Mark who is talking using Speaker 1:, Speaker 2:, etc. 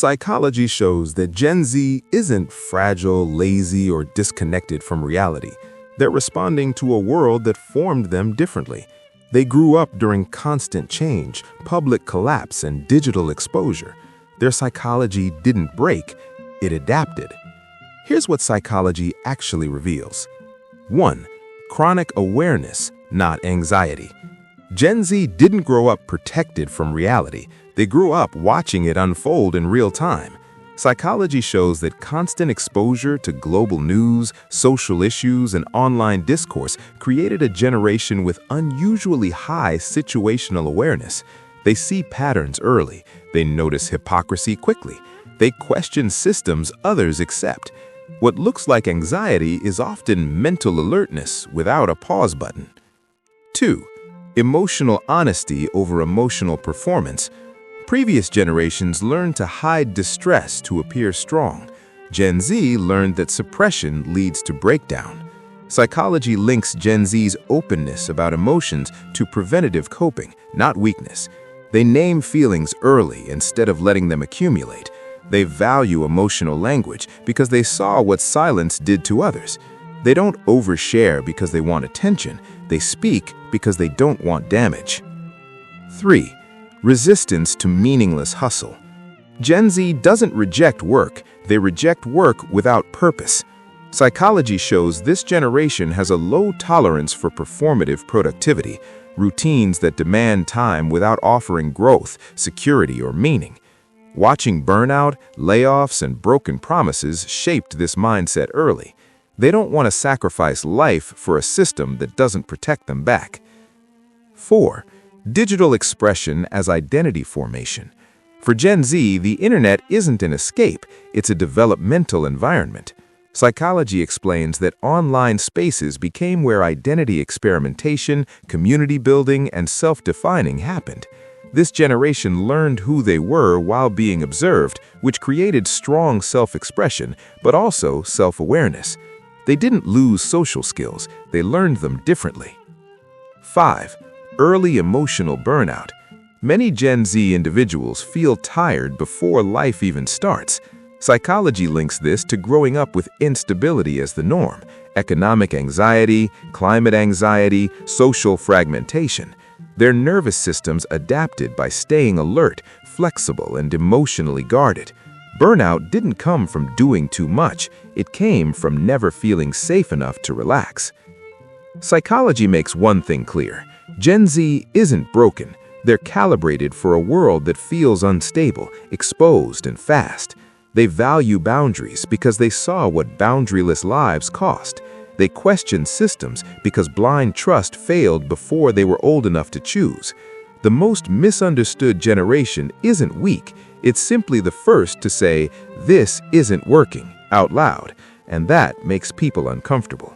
Speaker 1: Psychology shows that Gen Z isn't fragile, lazy, or disconnected from reality. They're responding to a world that formed them differently. They grew up during constant change, public collapse, and digital exposure. Their psychology didn't break, it adapted. Here's what psychology actually reveals. 1. Chronic awareness, not anxiety. Gen Z didn't grow up protected from reality. They grew up watching it unfold in real time. Psychology shows that constant exposure to global news, social issues, and online discourse created a generation with unusually high situational awareness. They see patterns early. They notice hypocrisy quickly. They question systems others accept. What looks like anxiety is often mental alertness without a pause button. 2. Emotional honesty over emotional performance. Previous generations learned to hide distress to appear strong. Gen Z learned that suppression leads to breakdown. Psychology links Gen Z's openness about emotions to preventative coping, not weakness. They name feelings early instead of letting them accumulate. They value emotional language because they saw what silence did to others. They don't overshare because they want attention. They speak because they don't want damage. 3. Resistance to meaningless hustle. Gen Z doesn't reject work, they reject work without purpose. Psychology shows this generation has a low tolerance for performative productivity, routines that demand time without offering growth, security, or meaning. Watching burnout, layoffs, and broken promises shaped this mindset early. They don't want to sacrifice life for a system that doesn't protect them back. 4. Digital expression as identity formation. For Gen Z, the internet isn't an escape, it's a developmental environment. Psychology explains that online spaces became where identity experimentation, community building, and self-defining happened. This generation learned who they were while being observed, which created strong self-expression, but also self-awareness. They didn't lose social skills, they learned them differently. 5. Early emotional burnout. Many Gen Z individuals feel tired before life even starts. Psychology links this to growing up with instability as the norm, economic anxiety, climate anxiety, social fragmentation. Their nervous systems adapted by staying alert, flexible, and emotionally guarded. Burnout didn't come from doing too much, it came from never feeling safe enough to relax. Psychology makes one thing clear. Gen Z isn't broken. They're calibrated for a world that feels unstable, exposed, and fast. They value boundaries because they saw what boundaryless lives cost. They question systems because blind trust failed before they were old enough to choose. The most misunderstood generation isn't weak. It's simply the first to say, "This isn't working," out loud, and that makes people uncomfortable.